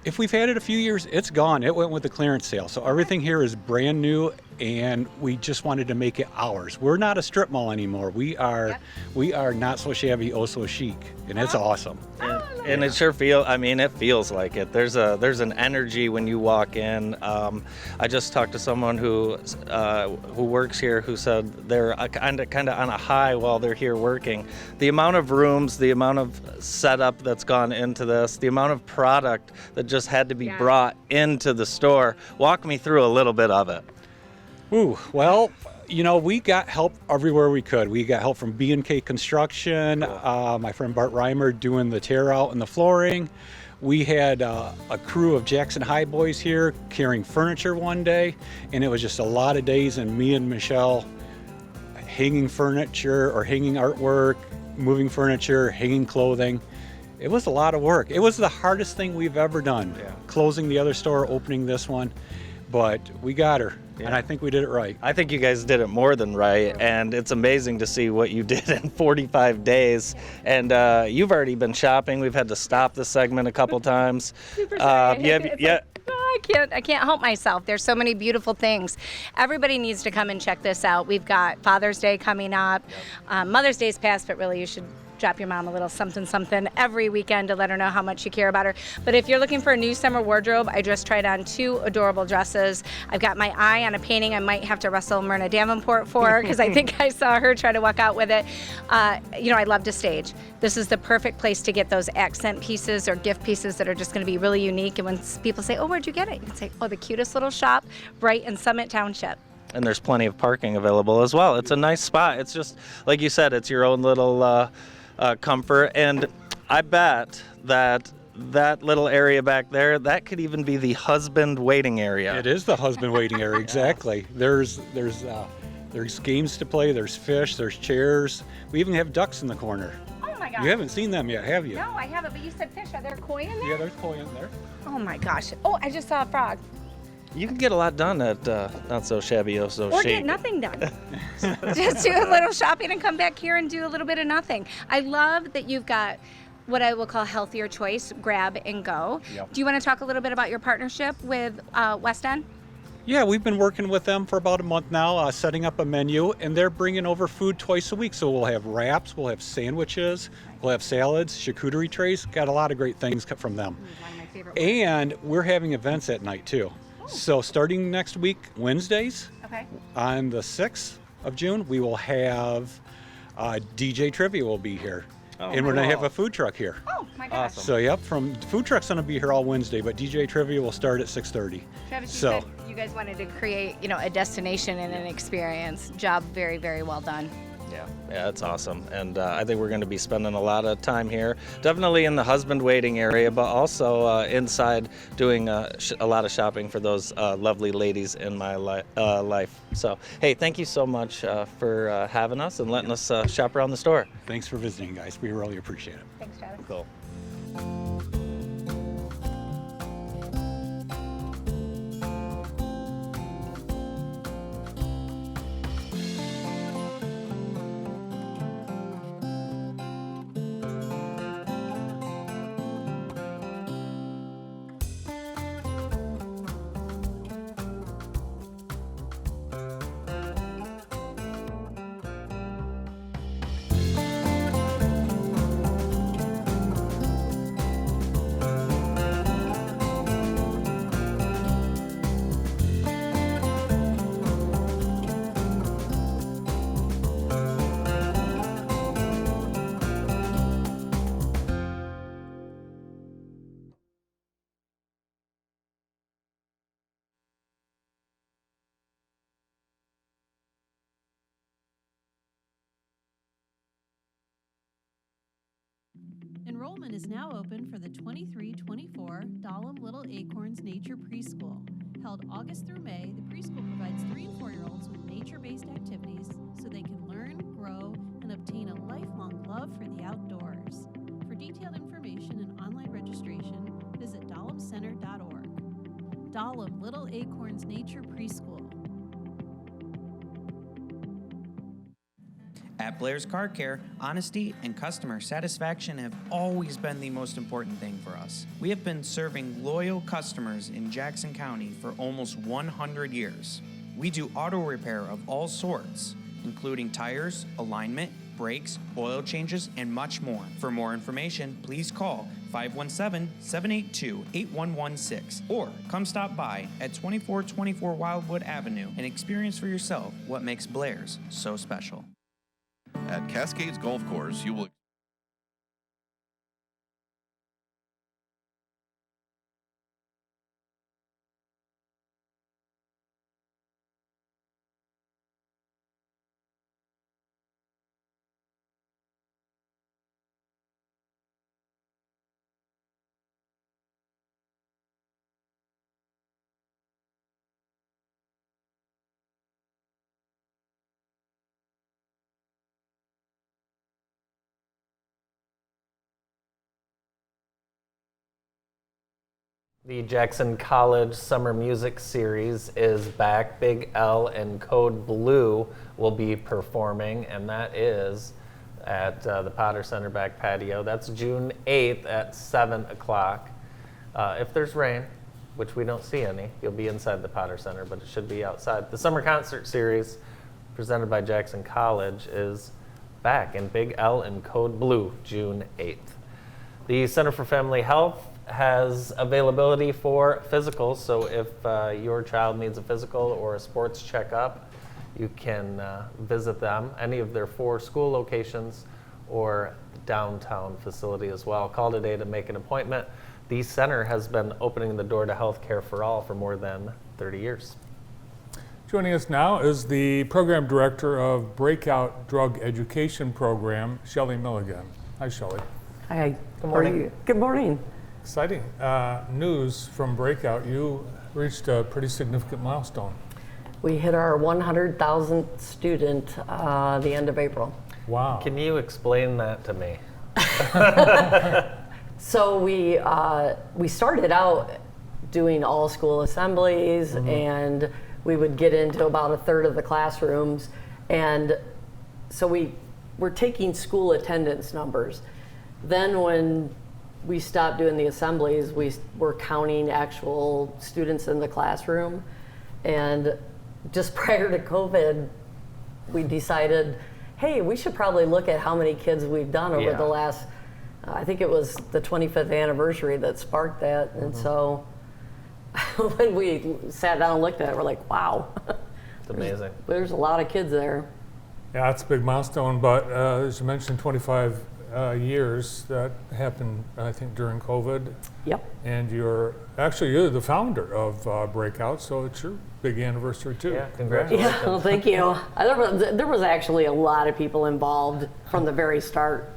If we've had it a few years, it's gone. It went with the clearance sale. So everything here is brand new, and we just wanted to make it ours. We're not a strip mall anymore. We are not so shabby, oh so chic, and it's awesome. And it sure it feels like it. There's an energy when you walk in. I just talked to someone who works here who said they're kind of on a high while they're here working. The amount of rooms, the amount of setup that's gone into this, the amount of product that just had to be brought into the store. Walk me through a little bit of it. Ooh, well, we got help everywhere we could. We got help from B&K Construction, my friend Bart Reimer doing the tear out and the flooring. We had a crew of Jackson High boys here carrying furniture one day, and it was just a lot of days, and me and Michelle hanging furniture or hanging artwork, moving furniture, hanging clothing. It was a lot of work. It was the hardest thing we've ever done, closing the other store, opening this one, but we got her. And I think we did it right. I think you guys did it more than right, and it's amazing to see what you did in 45 days. And you've already been shopping. We've had to stop the segment a couple times. Super sorry. I can't help myself. There's so many beautiful things. Everybody needs to come and check this out. We've got Father's Day coming up. Mother's Day's passed, but really you should drop your mom a little something every weekend to let her know how much you care about her. But if you're looking for a new summer wardrobe, I just tried on 2 adorable dresses. I've got my eye on a painting I might have to wrestle Myrna Davenport for because I think I saw her try to walk out with it. I love to stage. This is the perfect place to get those accent pieces or gift pieces that are just going to be really unique. And when people say, oh, where'd you get it? You can say, oh, the cutest little shop right in Summit Township. And there's plenty of parking available as well. It's a nice spot. It's just, like you said, it's your own little comfort, and I bet that little area back there, that could even be the husband waiting area. It is the husband waiting area, exactly. There's games to play, there's fish, there's chairs. We even have ducks in the corner. Oh my gosh. You haven't seen them yet, have you? No, I haven't, but you said fish. Are there koi in there? Yeah, there's koi in there. Oh my gosh. Oh, I just saw a frog. You can get a lot done at Not So Shabby, Oh So Chic. Or get nothing done. Just do a little shopping and come back here and do a little bit of nothing. I love that you've got what I will call healthier choice, grab and go. Yep. Do you want to talk a little bit about your partnership with West End? Yeah, we've been working with them for about a month now, setting up a menu, and they're bringing over food twice a week. So we'll have wraps, we'll have sandwiches, we'll have salads, charcuterie trays. Got a lot of great things from them. One of my favorite And we're having events at night too. So starting next week, Wednesdays, on the 6th of June, we will have DJ Trivia will be here. And we're going to have a food truck here. Oh, my gosh. Awesome. So, food truck's going to be here all Wednesday, but DJ Trivia will start at 6:30. Travis, you said you guys wanted to create, a destination and an experience. Job very, very well done. Yeah, it's awesome. And I think we're going to be spending a lot of time here, definitely in the husband waiting area, but also inside doing a lot of shopping for those lovely ladies in my life. So, hey, thank you so much for having us and letting us shop around the store. Thanks for visiting, guys. We really appreciate it. Thanks, Travis. Cool. Enrollment is now open for the 23-24 Dahlem Little Acorns Nature Preschool. Held August through May, the preschool provides 3 and 4-year-olds with nature-based activities so they can learn, grow, and obtain a lifelong love for the outdoors. For detailed information and online registration, visit dahlemcenter.org. Dahlem Little Acorns Nature Preschool. At Blair's Car Care, honesty and customer satisfaction have always been the most important thing for us. We have been serving loyal customers in Jackson County for almost 100 years. We do auto repair of all sorts, including tires, alignment, brakes, oil changes, and much more. For more information, please call 517-782-8116 or come stop by at 2424 Wildwood Avenue and experience for yourself what makes Blair's so special. At Cascades Golf Course, you will The Jackson College Summer Music Series is back. Big L and Code Blue will be performing, and that is at the Potter Center back patio. That's June 8th at 7 o'clock. If there's rain, which we don't see any, you'll be inside the Potter Center, but it should be outside. The Summer Concert Series, presented by Jackson College, is back in Big L and Code Blue, June 8th. The Center for Family Health has availability for physicals, so if your child needs a physical or a sports checkup, you can visit them, any of their 4 school locations or downtown facility as well. Call today to make an appointment. The center has been opening the door to healthcare for all for more than 30 years. Joining us now is the Program Director of Breakout Drug Education Program, Shelley Milligan. Hi, Shelley. Hi. Good morning. How are you? Good morning. Exciting news from Breakout. You reached a pretty significant milestone. We hit our 100,000th student the end of April. Wow. Can you explain that to me? So we started out doing all school assemblies, and we would get into about a third of the classrooms, and so we're taking school attendance numbers. Then when we stopped doing the assemblies, we were counting actual students in the classroom, and just prior to COVID, we decided, hey, we should probably look at how many kids we've done over the last, I think it was the 25th anniversary that sparked that. And so when we sat down and looked at it, we're like, wow. It's amazing. There's a lot of kids there. Yeah, it's a big milestone, but as you mentioned, 25 years, that happened, I think, during COVID. Yep. And you're the founder of Breakout, so it's your big anniversary too. Yeah, congratulations. Yeah, well, thank you. There was actually a lot of people involved from the very start.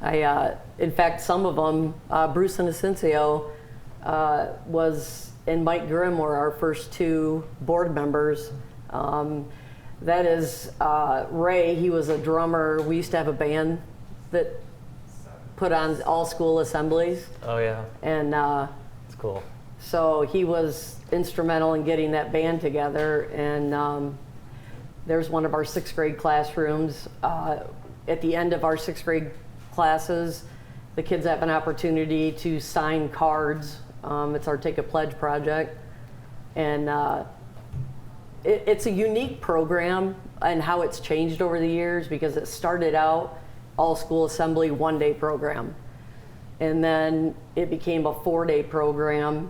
In fact, some of them, Bruce Inocencio and Mike Grimm were our first 2 board members. That is Ray, he was a drummer. We used to have a band that put on all school assemblies. Oh yeah. And it's cool. So he was instrumental in getting that band together, and there's one of our 6th grade classrooms. At the end of our 6th grade classes, the kids have an opportunity to sign cards. It's our Take a Pledge project, and it's a unique program and how it's changed over the years, because it started out all school assembly 1-day program, and then it became a 4-day program,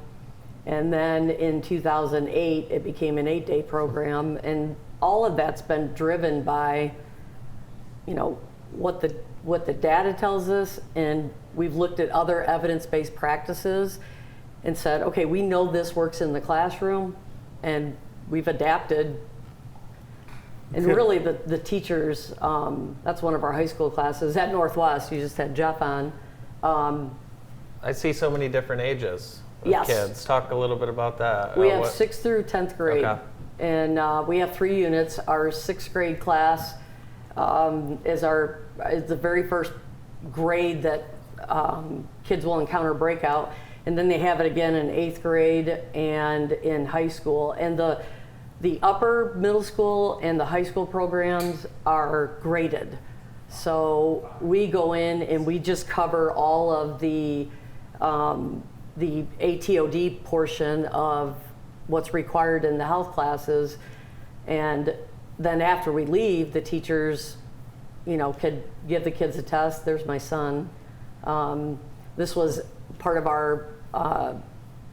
and then in 2008 it became an 8-day program, and all of that's been driven by, what the data tells us, and we've looked at other evidence-based practices and said, okay, we know this works in the classroom, and we've adapted. And really, the teachers, that's one of our high school classes at Northwest. You just had Jeff on. I see so many different ages of Yes. kids. Talk a little bit about that. We have 6th through 10th grade. Okay. And we have 3 units. Our 6th grade class is the very first grade that kids will encounter Breakout. And then they have it again in 8th grade and in high school. And The upper middle school and the high school programs are graded. So we go in and we just cover all of the ATOD portion of what's required in the health classes. And then after we leave, the teachers, could give the kids a test. There's my son. This was part of our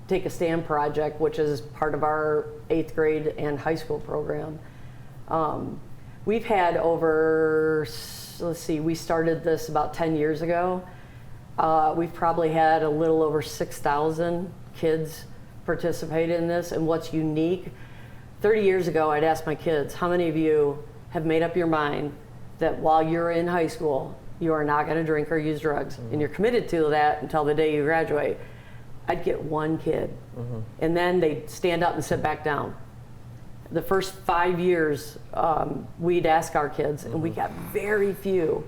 Take a Stand project, which is part of our 8th grade and high school program. We've had over, we started this about 10 years ago. We've probably had a little over 6,000 kids participate in this. And what's unique, 30 years ago, I'd ask my kids, how many of you have made up your mind that while you're in high school, you are not going to drink or use drugs, and you're committed to that until the day you graduate? I'd get one kid, and then they'd stand up and sit back down. The first 5 years, we'd ask our kids, and we got very few.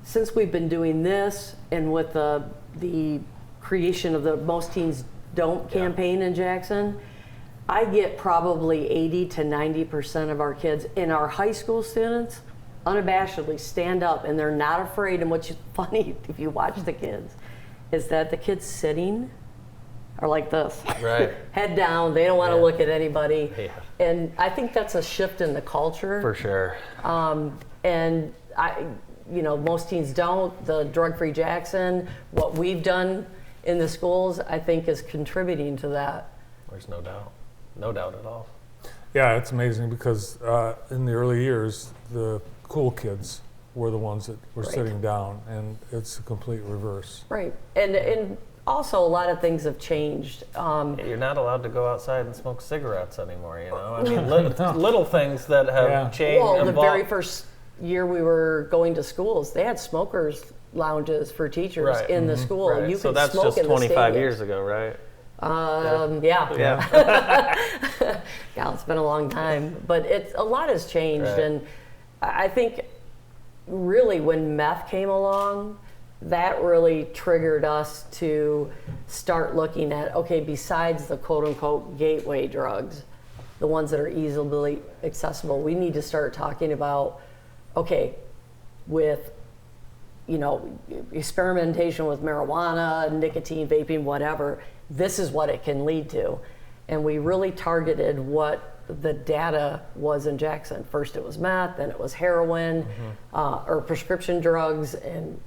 Since we've been doing this, and with the creation of the Most Teens Don't campaign in Jackson, I get probably 80 to 90% of our kids in our high school students unabashedly stand up, and they're not afraid. And what's funny, if you watch the kids, is that the kids sitting are like this, right? Head down. They don't want to look at anybody. And I think that's a shift in the culture. For sure. And Most Teens Don't, the Drug-Free Jackson, what we've done in the schools, I think is contributing to that. There's no doubt. No doubt at all. Yeah, it's amazing because in the early years, the cool kids were the ones that were sitting down, and it's a complete reverse. Right. And also, a lot of things have changed. You're not allowed to go outside and smoke cigarettes anymore, I mean, little things that have changed. Well, the very first year we were going to schools, they had smokers lounges for teachers in the school. Right. You so could that's smoke just in the 25 stadiums. years ago, right? Yeah, it's been a long time, but a lot has changed, and I think really when meth came along, that really triggered us to start looking at, okay, besides the quote-unquote gateway drugs, the ones that are easily accessible, we need to start talking about, okay, with experimentation with marijuana, nicotine, vaping, whatever, this is what it can lead to. And we really targeted what the data was in Jackson. First it was meth, then it was heroin, or prescription drugs, and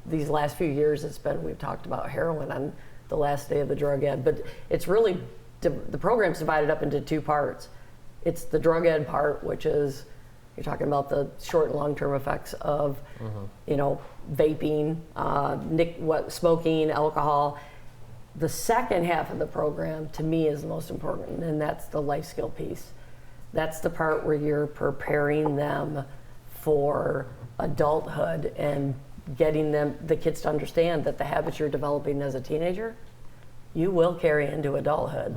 these last few years we've talked about heroin on the last day of the drug ed. But it's really, the program's divided up into two parts. It's the drug ed part, which is, you're talking about the short and long-term effects of, vaping, smoking, alcohol. The second half of the program, to me, is the most important, and that's the life skill piece. That's the part where you're preparing them for adulthood and getting the kids to understand that the habits you're developing as a teenager, you will carry into adulthood.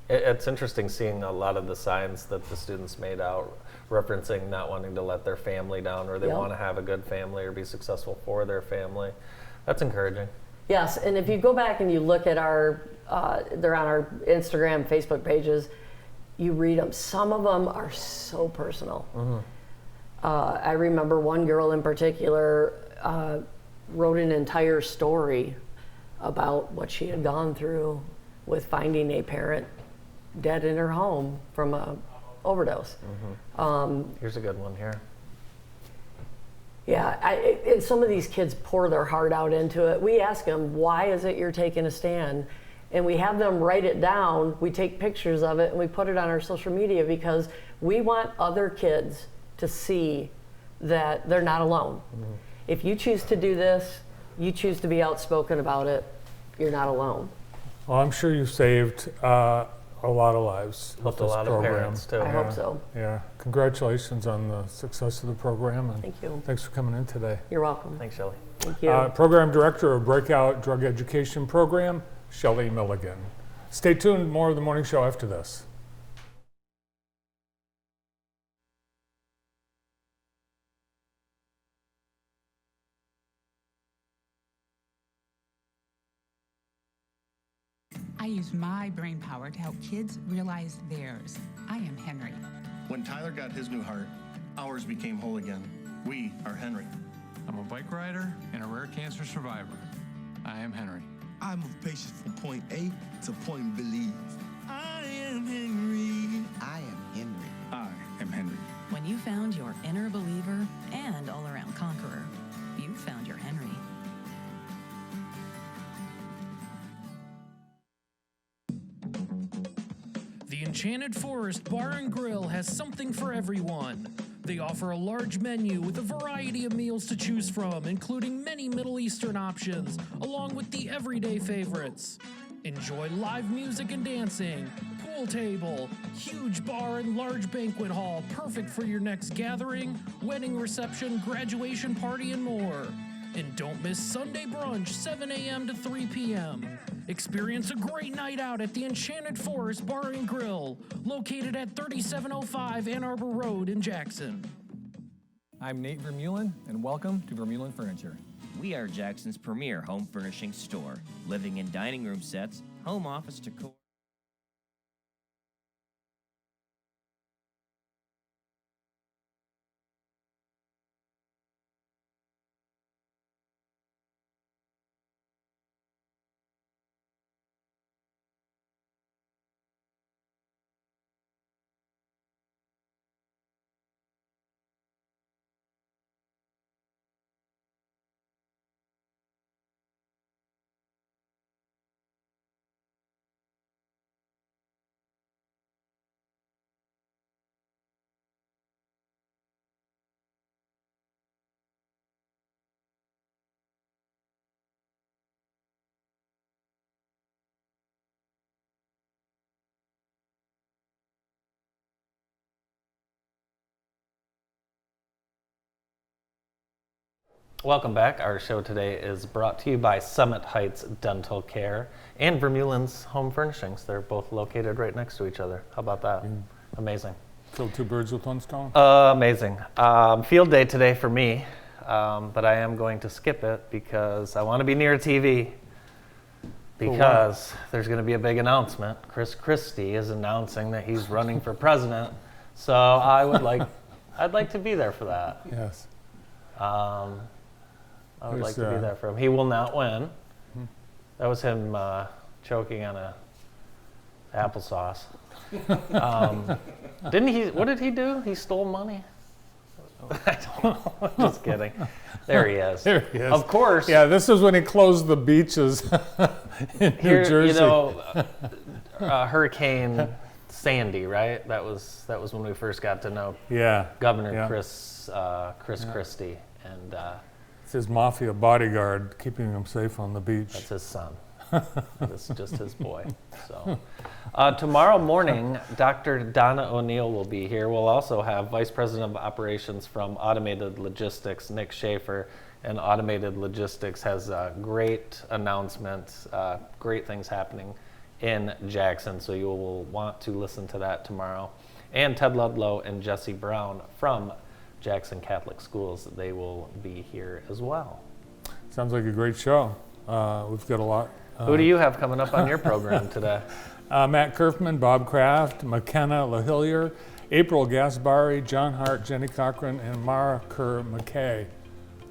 It's interesting seeing a lot of the signs that the students made out referencing not wanting to let their family down, or they want to have a good family or be successful for their family. That's encouraging. Yes, and if you go back and you look at they're on our Instagram, Facebook pages, you read them. Some of them are so personal. I remember one girl in particular wrote an entire story about what she had gone through with finding a parent dead in her home from a overdose. Here's a good one here. Yeah, and some of these kids pour their heart out into it. We ask them, why is it you're taking a stand? And we have them write it down. We take pictures of it and we put it on our social media because we want other kids to see that they're not alone. If you choose to do this, you choose to be outspoken about it, you're not alone. Well, I'm sure you've saved a lot of lives with Helped a this lot program. of parents too. I hope so. Yeah, congratulations on the success of the program, and thank you. Thanks for coming in today. You're welcome. Thanks, Shelley. Thank you. Program Director of Breakout Drug Education Program, Shelley Milligan. Stay tuned, more of the morning show after this. I use my brain power to help kids realize theirs. I am Henry. When Tyler got his new heart, ours became whole again. We are Henry. I'm a bike rider and a rare cancer survivor. I am Henry. I move patients from point A to point believe. I am Henry. I am Henry. I am Henry. When you found your inner believer and all-around conqueror, you found your Henry. The Enchanted Forest Bar and Grill has something for everyone. They offer a large menu with a variety of meals to choose from, including many Middle Eastern options, along with the everyday favorites. Enjoy live music and dancing, pool table, huge bar and large banquet hall, perfect for your next gathering, wedding reception, graduation party, and more. And don't miss Sunday brunch, 7 a.m. to 3 p.m. Experience a great night out at the Enchanted Forest Bar and Grill, located at 3705 Ann Arbor Road in Jackson. I'm Nate Vermeulen, and welcome to Vermeulen Furniture. We are Jackson's premier home furnishing store, living and dining room sets, home office decor. Welcome back. Our show today is brought to you by Summit Heights Dental Care and Vermeulen's Home Furnishings. They're both located right next to each other. How about that? Amazing. Kill two birds with one stone. Amazing. Field day today for me, but I am going to skip it because I want to be near TV. Because there's going to be a big announcement. Chris Christie is announcing that he's running for president. So I'd like to be there for that. Yes. I would like to be there for him. He will not win. That was him choking on a applesauce. Didn't he? What did he do? He stole money? I don't know. Just kidding. There he is. There he is. Of course. Yeah, this is when he closed the beaches in New Jersey. You know, Hurricane Sandy, right? That was when we first got to know Governor Chris Christie, and it's his mafia bodyguard keeping him safe on the beach. That's his son. That's just his boy. So tomorrow morning, Dr. Donna O'Neill will be here. We'll also have Vice President of Operations from Automated Logistics, Nick Schaefer. And Automated Logistics has a great announcement, great things happening in Jackson. So you will want to listen to that tomorrow. And Ted Ludlow and Jesse Brown from Jackson Catholic Schools, they will be here as well. Sounds like a great show. We've got a lot. Who do you have coming up on your program today? Matt Kerfman, Bob Kraft, McKenna LaHillier, April Gasbari, John Hart, Jenny Cochran, and Mara Kerr McKay.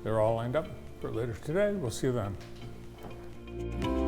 They're all lined up for later today. We'll see you then.